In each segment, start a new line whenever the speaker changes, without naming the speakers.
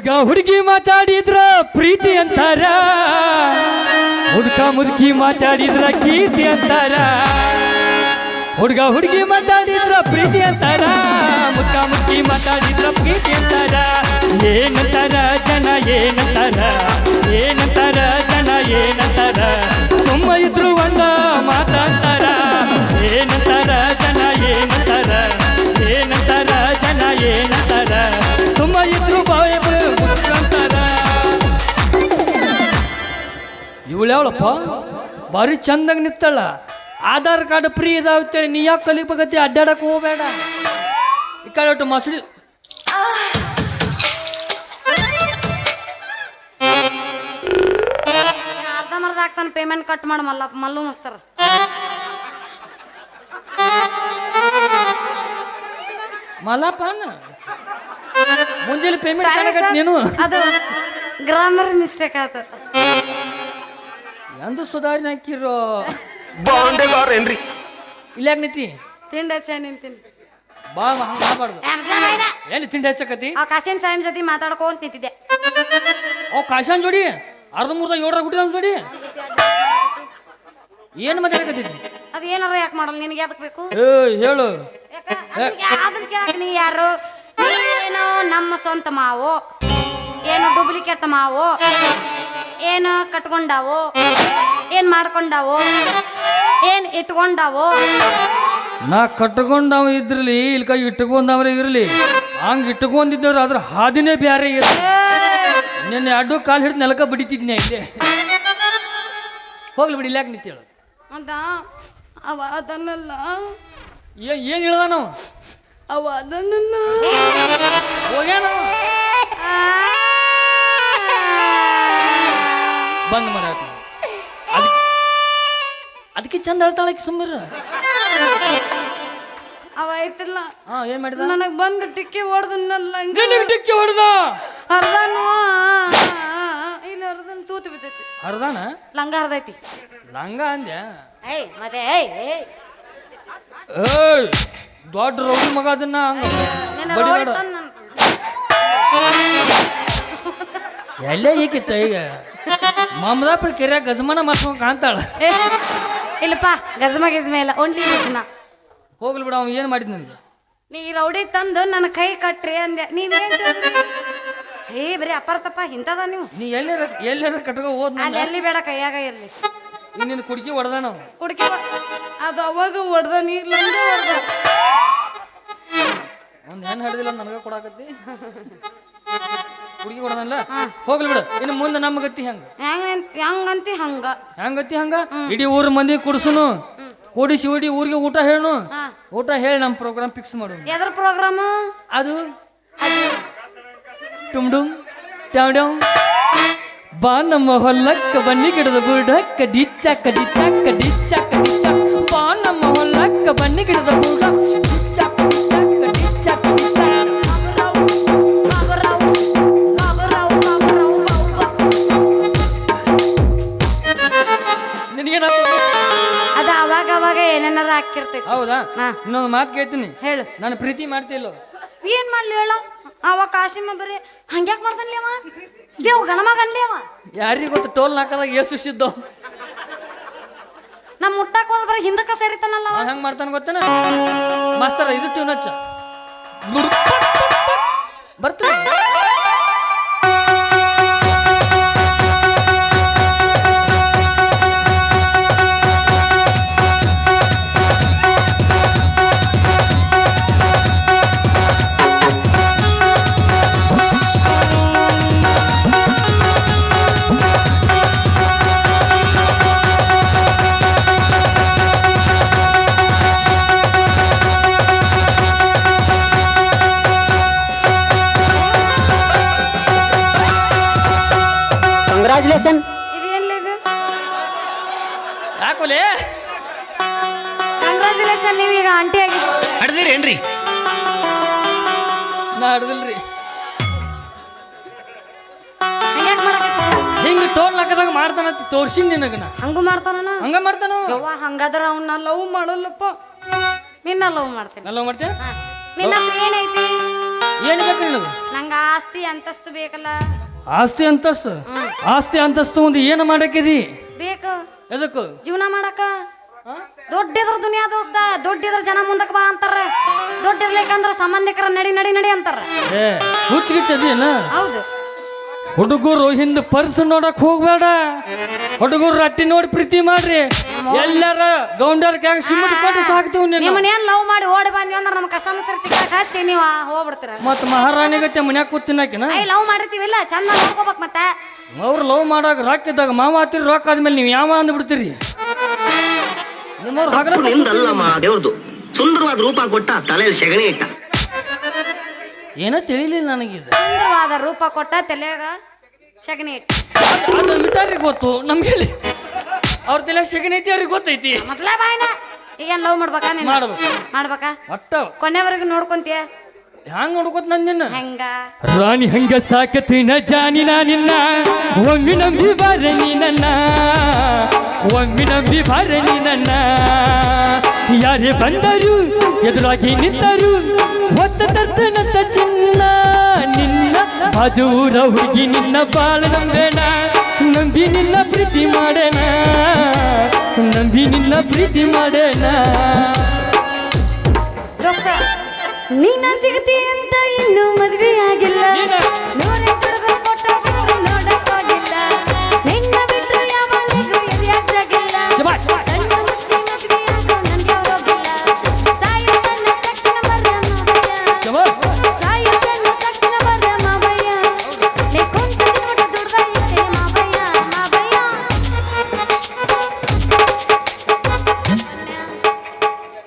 ಹುಡ್ಗ ಹುಡುಗಿ ಮಾತಾಡಿದ್ರ ಪ್ರೀತಿ ಅಂತಾರ, ಹುಡ್ಗ ಮುದುಕಿ ಮಾತಾಡಿದ್ರ ಕೀರ್ತಿ ಅಂತಾರ. ಹುಡ್ಗ ಹುಡುಗಿ ಮಾತಾಡಿದ್ರ ಪ್ರೀತಿ ಅಂತಾರ, ಮುದ್ಕ ಮುದುಕಿ ಮಾತಾಡಿದ್ರ ಪ್ರೀತಿ ಅಂತಾರ. ಏನಂತಾರ ಜನ ಏನಂತಾರ, ಏನಂತಾರ ಜನ ಏನಂತಾರ, ಸುಮ್ಮ ಇದ್ರು ಒಂದ ಮಾತಾಡ್ತಾರ. ಏನಂತಾರ ಜನ ಏನಂತಾರ, ಏನಂತಾರ ಜನ ಏನಂತಾರ, ಸುಮ್ಮ ಇದ್ರು ಬಾಯ ಮುಚ್ಕಂತಾರ. ಇವಳ್ಯಾವಳಪ್ಪ ಭಾರಿ ಚಂದಾಗ ನಿತ್ತಳ. ಆಧಾರ್ ಕಾರ್ಡ್ ಫ್ರೀ ಇದಾವತ್ತೇಳಿ ನೀ ಯಾಕೆ ಕಲಿಬೇಕತ್ತಿ? ಅಡ್ಡಾಡಕ್ಕೆ ಹೋಗಬೇಡ. ಈ ಕಡೆ ಒಟ್ಟು ಮಸಡಿ
ಅರ್ಧಂಬರ್ಧ ಆಗ್ತಾನೆ. ಪೇಮೆಂಟ್ ಕಟ್ ಮಾಡ ಮಲ್ಲು ಮಸ್ತಾರ.
ಮಲ್ಲಪ್ಪ ಮುಂಜಾನೆ ಪೇಮೆಂಟ್ ನೀನು
ಅದು ಗ್ರಾಮರ್ ಮಿಸ್ಟೇಕ್ ಆಯ್ತು.
ಎಂದು ಸುಧಾರಣೆ ಹಾಕಿರೋ
ಬಾಂಡೆಗಾರೇನ್ರಿ
ಇಲ್ಲಾಗ ನಿಂತಿ
ತಿಂಡಿ ಹಚ್ಚ ನಿಂತೀನಿ.
ಬಾ ಹಂಗೆ ಮಾಡಬಾರ್ದು. ಎಲ್ಲಿ ತಿಂಡಿ ಹಚ್ಚಕತಿ?
ಆ ಕಾಸಿನ ಟೈಮ್ ಜೊತೆ ಮಾತಾಡ್ಕೊಂತ ನಿಂತಿದ್ದೆ.
ಓ ಕಾಶನ್ ಜೋಡಿ ಅರ್ಧ ಮೂರ್ದ 7 ಹುಟ್ಟಿದ ಜೋಡಿ ಏನು ಮಾತಾಡಕತ್ತಿದ್ದಿ?
ಅದು ಏನಾರ ಯಾಕೆ ಮಾಡಲ್ಲ ನಿನಗೆ? ಯಾಕೆ ಬೇಕು
ಹೇಳು.
ಅದನ್ನ ಕೇಳಕ್ ನೀ ಯಾರು? ನೀನು ನಮ್ಮ ಸ್ವಂತ ಮಾವು, ಏನು ಡೂಪ್ಲಿಕೇಟ್ ಮಾವು, ಏನು ಕಟ್ಕೊಂಡಾವು, ಏನ್ ಮಾಡ್ಕೊಂಡಾವು, ಏನ್ ಇಟ್ಕೊಂಡಾವು?
ನಾ ಕಟ್ಕೊಂಡವ ಇದ್ರಲಿ ಇಲ್ಕ ಇಟ್ಕೊಂಡವ್ರೆ ಇರಲಿ, ಹಂಗೆ ಇಟ್ಕೊಂಡಿದ್ದವ್ರು ಅದ್ರ ಹಾದಿನೇ ಬ್ಯಾರೆ ಇರಲಿ. ನಿನ್ನೆ ಅಡ್ಡು ಕಾಲು ಹಿಡಿದು ನೆಲಕ ಬಡಿತಿದ್ನಿ ಇಲ್ಲೇ. ಹೋಗ್ಲಿ ಬಿಡಿ, ಇಲ್ಲಾಕ ನಿಂತೇಳು.
ಅದಾ ಅವ ಅದನ್ನಲ್ಲ.
ಏನು ಹೇಳ್ದ ನಾವು?
ಅವ ಅದನ್ನಲ್ಲ
ಹೋಗ್ಯಾನ ಬಂದ್ ಮಾಡಾಕ. ಅದಕ್ಕೆ ಚಂದ ಹೇಳ್ತಾಳಕ್ಕೆ ಸುಮ್ಮೀರ.
ಅವ ಐತಿಲ್ಲ.
ಏನ್ ಮಾಡಿದ?
ನನಗ್ ಬಂದು ಟಿಕ್ಕಿ ಹೊಡೆದನ್ನಲ್ಲ.
ಟಿಕ್ಕಿ ಹೊಡೆದ
ಅರ್ಧನು ಇಲ್ಲ, ಅರ್ಧನ್ ತೂತು ಬಿದ್ದೈತಿ.
ಅರ್ಧನ
ಲಂಗ ಹರ್ದೈತಿ.
ಲಂಗ ಅಂದ್ಯ?
ಏಯ್ ಮತ್ತೆ
ಏಯ್ ದೊಡ್ಡ ರೌಡಿ ಮಗ ಅದನ್ನ ಹಂಗ ಎಲ್ಲೇ ಈಕಿತ್ತ ಈಗ ಮಮದಾಪುರ ಕೆರೆ ಗಜಮಾನ ಮಾಡ್ಕೊಂಡ್ ಕಾಣ್ತಾಳ.
ಇಲ್ಲಪ್ಪ ಗಜಮ ಗಿಜ್ಮ ಇಲ್ಲ, ಓನ್ಲಿ ಗಜಮ.
ಹೋಗ್ಲಿ ಬಿಡ, ಅವ ಏನ್ ಮಾಡಿದ್ ನನ್ಗೆ?
ನೀ ರೌಡಿ ತಂದು ನನ್ನ ಕೈ ಕಟ್ರಿ ಅಂದೆ. ನೀವೇನ್ ಬರೀ ಅಪಾರತಪ್ಪ ಇಂತದ ನೀವು.
ನೀ ಎಲ್ಲಾರ ಕಟ್ಕೊ ಹೋದ್
ಅಲ್ಲಿ ಎಲ್ಲಿ ಬೇಡ, ಕೈಯಾಗ ಇರ್ಲಿ.
ನಿನ್ನ ಕುಡ್ಕಿ ಹೊಡೆದ ನಾವು
ಕುಡ್ಕಿ ಅದು ಅವಾಗ ಹೊಡೆದ ನೀರ್ ಲಂಗ ಹೊಡೆದ.
ಒಂದ್ ಹೆಣ್ಣು ಹಿಡ್ದಿಲ್ಲ ನನಗ ಕೊಡಾಕತ್ತಿ. ಹುಡುಗಿ ಕೊಡೋದಲ್ಲ. ಹೋಗ್ಲಿ ಬಿಡು, ಇನ್ನು ಮುಂದೆ ನಮ್ಮ ಗತಿ ಹೆಂಗ?
ಹೆಂಗಂತಿ ಹಂಗ.
ಹೆಂಗತಿ ಹಂಗ ಇಡೀ ಊರ್ ಮಂದಿ ಕುಡ್ಸುನು, ಕೂಡಿಸಿ ಇಡೀ ಊರಿಗೆ ಊಟ ಹೇಳು. ಊಟ ಹೇಳಿ ನಮ್ಮ ಪ್ರೋಗ್ರಾಮ್ ಫಿಕ್ಸ್ ಮಾಡು.
ಎದ್ರ ಪ್ರೋಗ್ರಾಮ್
ಅದು? ಟುಮ್ಡುಮ್ ಟ್ಯಾವ್ ಬಾ ನಮ್ಮ ಹೊಲ್ಲಕ್ಕ ಬನ್ನಿ ಗಿಡದ ಬುಡಕ್ಕ ಡಿಚ್ಚಾಕ ಡಿಚ್ಚಾಕ ಡಿಚ್ಚಾಕ ಡಿಚ್ಚಾಕ. ಬಾ ನಮ್ಮ ಹೊಲ್ಲಕ್ಕ ಬನ್ನಿ ಗಿಡದ ಬುಡ ಡಿಚ್ಚಾಕ ಡಿಚ್ಚಾಕ ಡಿಚ್ಚಾಕ ಡಿಚ್ಚಾಕ.
ಅದ ಅವಾಗ ಅವಾಗ ಏನೇನಾರ ಹಾಕಿರ್ತೈತಿ.
ಹೌದಾ? ಇನ್ನೊಂದು ಮಾತು ಕೇಳ್ತೀನಿ,
ಹೇಳು.
ನಾನು ಪ್ರೀತಿ ಮಾಡ್ತಿಲ್ಲ.
ಏನ್ ಮಾಡ್ಲಿ ಹೇಳ? ಅವ ಕಾಶಿಮ ಬರೀ ಹಂಗ್ಯಾಕ್ ಮಾಡ್ತಾನ್ಲಿ ಅವ? ದೇವ್ ಗಣಮಗ ಅನ್ಲಿ ಅವ.
ಯಾರಿಗ ಗೊತ್ತು ಟೋಲ್ ನಾಕದಾಗ ಏಸುಸಿದ್ದು
ನಮ್ಮ ಮುಟ್ಟಕ್ ಹೋದ್ ಬರೀ ಹಿಂದಕ್ಕ ಸೇರಿತಾನಲ್ಲ ಅವ.
ಹೆಂಗ್ ಮಾಡ್ತಾನ ಗೊತ್ತೇನ? ಮಾಸ್ತರ ಇದು ಟ್ಯೂನ್ ಹಚ್ಚ ಬರ್ತೀವಿ.
ಕಂಗ್ರಾಚುಲೇಷನ್.
ಇದೇನಿಲ್ಲ ಇದು?
ಯಾಕೋಲೆ
ಕಂಗ್ರಾಚುಲೇಷನ್. ನೀವೀಗ ಆಂಟಿ ಆಗಿ
ಹಡ್ದಿರೇನ್ರಿ?
ನಾ ಹಿಡ್ದಿಲ್ರಿ.
ಹಂಗ್ಯಾಕ್ ಮಾಡಕತ್ತಿ?
ಹಿಂಗ ಟೋಲ್ ನಾಕದಾಗ ಮಾಡ್ತಾನಂತ ತೋರ್ಸಿನ್ ನಿನಗ ನಾ.
ಹಂಗೂ ಮಾಡ್ತಾನ?
ಹಂಗ ಮಾಡ್ತಾನ.
ಯವ್ವ ಹಂಗಾದ್ರ ಅವನ್ನ ಲವ್ ಮಾಡಲ್ಲಪ್ಪ. ನಿನ್ನ ಲವ್ ಮಾಡ್ತೇನೆ.
ಎಲ್ಲ ಮಾಡ್ತೇನೆ.
ನಿನ್ನ ಹತ್ರ ಏನೈತಿ?
ಏನ್ ಬೇಕು ನಿನಗೆ?
ನಂಗ ಆಸ್ತಿ ಅಂತಸ್ತು ಬೇಕಲ್ಲ.
ಆಸ್ತಿ ಅಂತಸ್ತು. ಆಸ್ತಿ ಅಂತಸ್ತು ಒಂದು ಏನು ಮಾಡಕ್ಕಿದಿ?
ಬೇಕು.
ಎದಕ್ಕೆ?
ಜೀವನ ಮಾಡಕ. ದೊಡ್ಡಿದ್ರ ದುನಿಯಾ ದೋಸ್ತ, ದೊಡ್ಡಿದ್ರ ಜನ ಮುಂದಕ್ಕೆ ಬಾ ಅಂತಾರ, ದೊಡ್ಡಿರ್ಲಿಕ್ಕಂದ್ರ ಸಂಬಂಧಿಕರ ನಡಿ ನಡಿ ನಡಿ ಅಂತಾರ.
ಏ ಹುಚ್ಚಿಗಿಚ್ಚದೇನ?
ಹೌದು.
ಹುಡುಗರು ಹಿಂದೆ ಪರ್ಸ್ ನೋಡಕ್ ಹೋಗ್ಬೇಡ. ಹುಡುಗರು ರಟ್ಟಿ ನೋಡಿ ಪ್ರೀತಿ ಮಾಡ್ರಿ. ಎಲ್ಲಾರ ಗೌಂಡರ್ ಕ್ಯಾಗ ಸಿಮೆಂಟ್ ಕೊಟ್ಟು ಸಾಕ್ತೀವಿ.
ನಿಮ್ಮನ್ನೇನ್ ಲವ್ ಮಾಡಿ ಓಡಿ ಬಂದ್ವಿ ಅಂದ್ರೆ ನಮ್ಮ ಕಸ ಮೊಸರು ತಿಕ್ಕಾಕ ಹಚ್ಚಿ ನೀವು ಹೋಗ್ಬಿಡ್ತೀರ.
ಮತ್ ಮಹಾರಾಣಿ ಗತ್ತೆ ಮನ್ಯಾಗ ಕೂತಿನಾಕಿನ
ಲವ್ ಮಾಡಿರ್ತೀವಿಲ್ಲ, ಚಂದ ನೋಡ್ಕೋಬೇಕು. ಮತ್ತೆ
ಅವ್ರು ಲವ್ ಮಾಡಾಕ ರೊಕ್ಕ ಇದ್ದಾಗ ಮಾವ ಹತ್ತಿರ ರೊಕ್ಕ ಆದ್ಮೇಲೆ ನೀವು ಯಾವ ಅಂದ್ಬಿಡ್ತೀರಿ? ನಿಮ್ಮವ್ರು ಹಗಲ
ದೇವ್ರದು ಸುಂದರವಾದ ರೂಪ ಕೊಟ್ಟ, ತಲೆಯಲ್ಲಿ ಸೆಗಣಿ ಇಟ್ಟ.
ಏನೋ ತಿಳಿಲಿಲ್ಲ ನನಗಿದ.
ಸುಂದರವಾದ ರೂಪ ಕೊಟ್ಟ, ತಲೆಯಾಗ ಸಗಣಿ ಇಟ್ಟ.
ಅದು ಇಟ್ಟಾರಿಗೆ ಗೊತ್ತು ನಮ್ಗೆ. ಅವ್ರ ತಲೆ ಸೆಗಣಿ ಐತಿ, ಅವ್ರಿಗೆ ಗೊತ್ತೈತಿ.
ಮಸಲ ಬಾಯಿನ ಈಗೇನ್ ಲವ್ ಮಾಡ್ಬೇಕಾ? ನೀನು ಮಾಡ್ಬೇಕಾ?
ಒಟ್ಟ
ಕೊನೆವರೆಗೂ ನೋಡ್ಕೊಂತೀಯ?
ಹ್ಯಾಂಗ ನೋಡ್ಕೊತ ನಂದಿನ
ಹೆಂಗ
ರಾಣಿ ಹಂಗ ಸಾಕತಿನ ಜಾನಿ ನಿನ್ನ. ಒಮ್ಮೆ ನಂಬಿ ಬಾರಣಿ ನನ್ನ, ಒಮ್ಮೆ ನಂಬಿ ಬಾರಣಿ ನನ್ನ. ಯಾರೇ ಬಂದರು ಎದುರಾಗಿ ನಿಂತರು ಹೊತ್ತ ತರ್ತನಂತ ಚಿನ್ನ. ನಿನ್ನ ಬಾಜೂರ ಹುಡುಗಿ ನಿನ್ನ ಬಾಳ ನಂಬೇಣ, ನಂಬಿ ನಿನ್ನ ಪ್ರೀತಿ ಮಾಡೋಣ, ನಂಬಿ ನಿನ್ನ ಪ್ರೀತಿ ಮಾಡೋಣ.
ದೋಸ್ತ ನೀನ ಸಿಗತಿ ಅಂತ ಇನ್ನೂ ಮದ್ವೆ ಆಗಿಲ್ಲ. ನೋಡಕ್ಕೋಗಿಲ್ಲ, ನಿನ್ನ ಬಿಟ್ಟು ಯಾವನಿಗೂ ಎದೆಯಾಗಿಲ್ಲ. ಕಣ್ಣು ಮುಚ್ಚಿ ಮದ್ವೆ ಆಗೋ ನಂಗೆ ಹೋಗಿಲ್ಲ. ಸಾಯೋ ನನ್ನ ತಕ್ಷಣ ಬರ್ರ ಮಾವಯ್ಯ, ಸಾಯೋ ನನ್ನ ತಕ್ಷಣ ಬರ್ರ ಮಾವಯ್ಯ. ನೀ ಕುಂತ ನೋಡ ದುರ್ದ ಇಟ್ಟೆ ಮಾವಯ್ಯ, ಮಾವಯ್ಯ.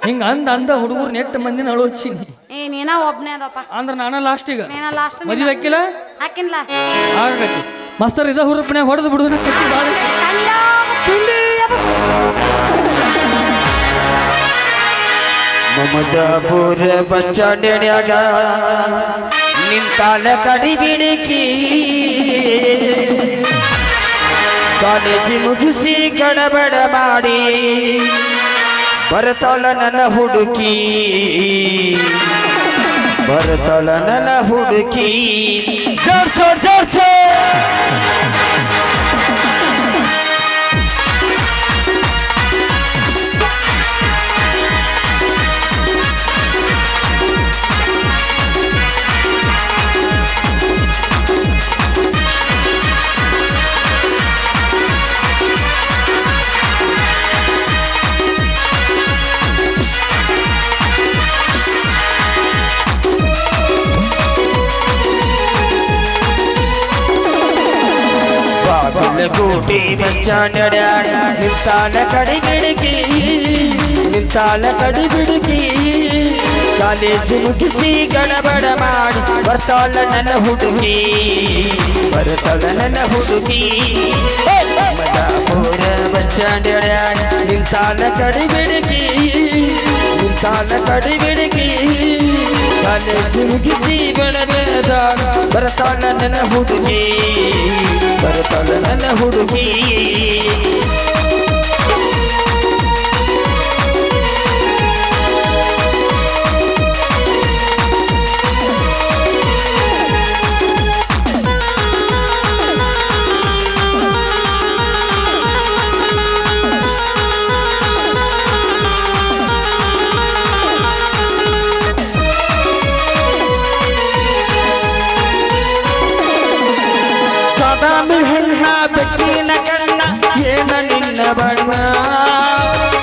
ಹಿಂಗ ಅಂದ ಹುಡುಗರು ನೆಟ್ಟು ಮಂದಿನ ಅಳೋಚಿನಿ.
ನೀನ ಒಬ್ನೇ ಅದಪ್ಪ
ಅಂದ್ರ ನಾನ ಲಾಸ್ಟಿಗ
ನೀನ ಲಾಸ್ಟ್
ಮದುವೆ ಹಾಕಿಲ್ಲ
ಹಾಕಿನ್ಲ
ಆಗ್ಬೇಕು. ಮಾಸ್ತರ್ ಇದ ಹುರುಪನ್ಯಾಗ ಹೊಡೆದು ಬಿಡುದನ್ನ ಕಟ್ಟಿ ಬಾಳ
ಮಮದಾಪುರ ಬಸ್ ಸ್ಟ್ಯಾಂಡ್ಯಾಗ ನಿಂತಾಲ ಕಡಿ ಬಿಡಿಕಿ. ಕಾಲೇಜಿ ಮುಗಿಸಿ ಗಡಬಡ ಮಾಡಿ ಬರ್ತಾಳ ನನ್ನ ಹುಡುಕಿ, ಬರ್ತಾಳ ನನ್ನ ಹುಡುಕಿ. ಜೋರ್ಸೋ ಜೋರ್ಸೋ ಕೋಟಿ ಬಸ್ ಸ್ಟ್ಯಾಂಡ್ ನಿಂತಾಲ ಕಡಿ ಬಿಡುಕಿ, ನಿಂತಾಲ ಕಡಿ ಬಿಡುಕಿ. ಕಾಲೇಜು ಮುಗಿಸಿ ಗಡಬಡ ಮಾಡಿ ಬರ್ತಾಳ ನನ್ನ ಹುಡುಗಿ, ಬರ್ತಾಳ ನನ್ನ ಹುಡುಗಿ. ಮಮದಾಪುರ ಬಸ್ ಸ್ಟ್ಯಾಂಡ್ ನಿಂತಾಲ ಕಡಿ ಬಿಡುಕಿ, ನಿಂತಾಲ ಕಡಿ ಬಿಡುಕಿ. ಕಾಲೇಜು ಮುಗಿಸಿ ಗಡಬಡ ಬರ್ತಾಳ ನನ್ನ ಹುಡುಗಿ, ಬರ್ತಾಳ ನನ್ನ ಹುಡುಗಿ. ಬಾದಾಮಿ ಹೆಣ್ಣ ಬೆಕ್ಕಿನ ಕಣ್ಣ ಏನ ನಿನ್ನ ಬಣ್ಣ,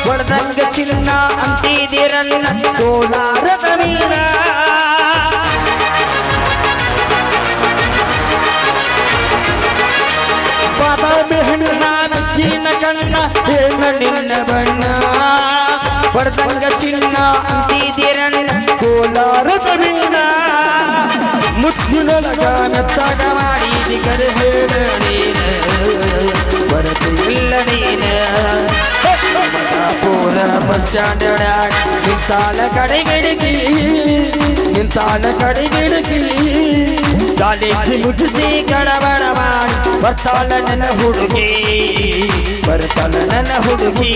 ಹೊಡೆದಂಗ ಚಿನ್ನ ಅಂತಿದಿರಣ್ಣ ಕೋಲಾರದ ಮೀನ. ಬಾದಾಮಿ ಹೆಣ್ಣ ಬೆಕ್ಕಿನ ಕಣ್ಣ ಏನ ನಿನ್ನ ಬಣ್ಣ, ಹೊಡೆದಂಗ ಚಿನ್ನ ಅಂತಿದಿರಣ್ಣ ಕೋಲಾರದ ಮೀನ. ಮುತ್ತಿನೊಳಗ ಮೆತ್ತಾಗ ಮಾಡಿ ಕರೆ ಹೇಳ ನೀನ, ಬರತು ಇಲ್ಲ ನೀನ. ಮಮದಾಪುರ ಬಸ್ ಸ್ಟ್ಯಾಂಡ್ ನಿಂತಾಲ ಕಡೆ ಗಿಡಕಿ, ನಿಂತಾಲ ಕಡೆ ಗಿಡಕಿ. ಕಾಲೇಜು ಮುಗಿಸಿ ಗಡಬಡ ಮಾಡಿ ಬರ್ತಾಳ ನನ್ನ ಹುಡುಗಿ, ಬರ್ತಾಳ ನನ್ನ ಹುಡುಗಿ.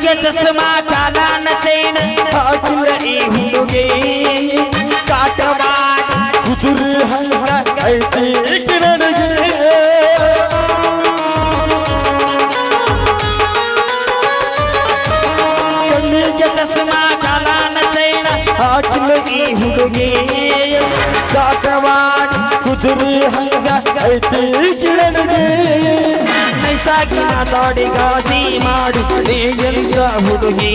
ಕಣ್ಣಿಗೆ ಚಸ್ಮಾ ಕಾಲಾನ ಚೈನ್ ಹಾಕಿದ ಈ ಹುಡುಗಿ ಕಾಟವಾಡ ಕುದುರೆ ಹಂಗ ಐತಿ ನನಗೆ ಕಣ್ಣಿಗೆ ಚಸ್ಮಾ ಕಾಲಾನ ಚೈನ್ ಹಾಕಿದ ಈ ಹುಡುಗಿ ಕಾಟವಾಡ ಕುದುರೆ ಹಂಗ ಐತಿ ನನಗೆ ನೈಸಾಗಿನ ತೋಡಿಗಾಸಿ ಮಾಡು ನೀಗ ಹುಡುಗಿ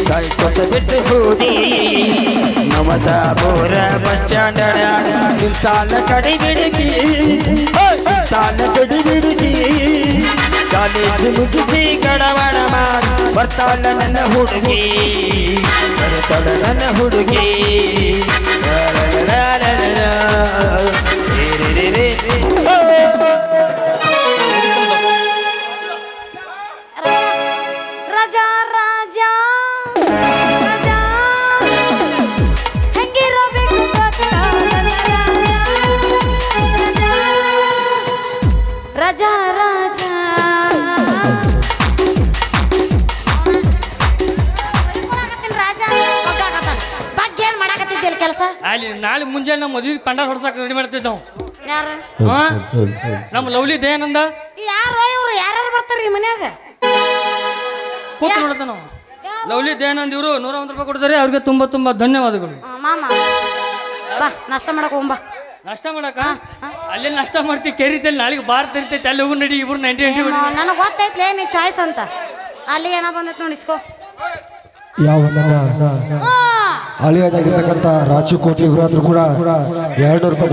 ಕಳ್ಕೊತ ಬಿಟ್ಟು ಹೋದಿ ನವತಾಪುರ ಬಸ್ ಸ್ಟ್ಯಾಂಡ್ ಸಾಲ ಕಡಿ ಬಿಡುಗಿ ಸಾಲ ಕಡಿ ಬಿಡುಗಿ ಕಾಲೇಜ್ ಮುಗಿಸಿ ಗಡಬಡ ಮಾಡಿ ಬರ್ತಾಳ ನನ್ನ ಹುಡುಗಿ ಬರ್ತಾಳ ನನ್ನ ಹುಡುಗಿ
ರಾಜಾ ರಾಜಾ ರಾಜಾ ಹೆಂಗಿರಬೇಕು ರಾಜಾ ರಾಜಾ ಬಗ್ಗೆ ಏನ್ ಮಾಡಾಕತ್ತಿದ್ದಿಲ್ಲ ಕೆಲಸ
ಅಲ್ಲಿ ನಾಳೆ ಮುಂಜಾನೆ ನಮ್ಮ ಮದುವೆ ಪಂಡಾಲ್ ಹೊಡ್ಸಕ್ ರೆಡಿ ಮಾಡ್ತಿದ್ದೆವು
ಯಾರು
ನಮ್ಮ ಲವ್ಲಿ ದಯಾನಂದ
ಯಾರು ಇವ್ರು ಯಾರು ಬರ್ತಾರ್ರಿ ಮನ್ಯಾಗ
ಕೂತು ನೋಡ್ತಾನ ನಾವು ಲವ್ಲಿ ದಯಾನಂದ್ ಇವರು 101 ರೂಪಾಯಿ ಕೊಡ್ತಾರೆ ಅವ್ರಿಗೆ ತುಂಬಾ ತುಂಬಾ ಧನ್ಯವಾದಗಳು
ಮಾಮ ಬಾ ನಾಷ್ಟ ಮಾಡಕ್ ಹೋಗ್ಬಾ
ನಾಷ್ಟ ಮಾಡಕ ಅಲ್ಲಿ ನಾಷ್ಟ ಮಾಡ್ತೀವಿ ಕೆರಿತಲ್ಲಿ ನಾಳೆಗೆ ಬಾರ್ ತರಿತೈತೆ ಅಲ್ಲಿ ಹೋಗಿ ನಡಿ ಇಬ್ರು 98
ನನಗೆ ಗೊತ್ತೈತ್ಲೇ ನೀ ಚಾಯ್ಸ್ ಅಂತ ಅಲ್ಲಿ ಏನೋ ಬಂದೈತೆ ನೋಡಿ ಇಸ್ಕೋ
ಯಾವ ನನ್ನ ಹಳೆಯದಾಗಿರ್ತಕ್ಕಂಥ ರಾಜಕೋಟಿ ಇವರಾದ್ರೂ ಕೂಡ 200 ರೂಪಾಯಿ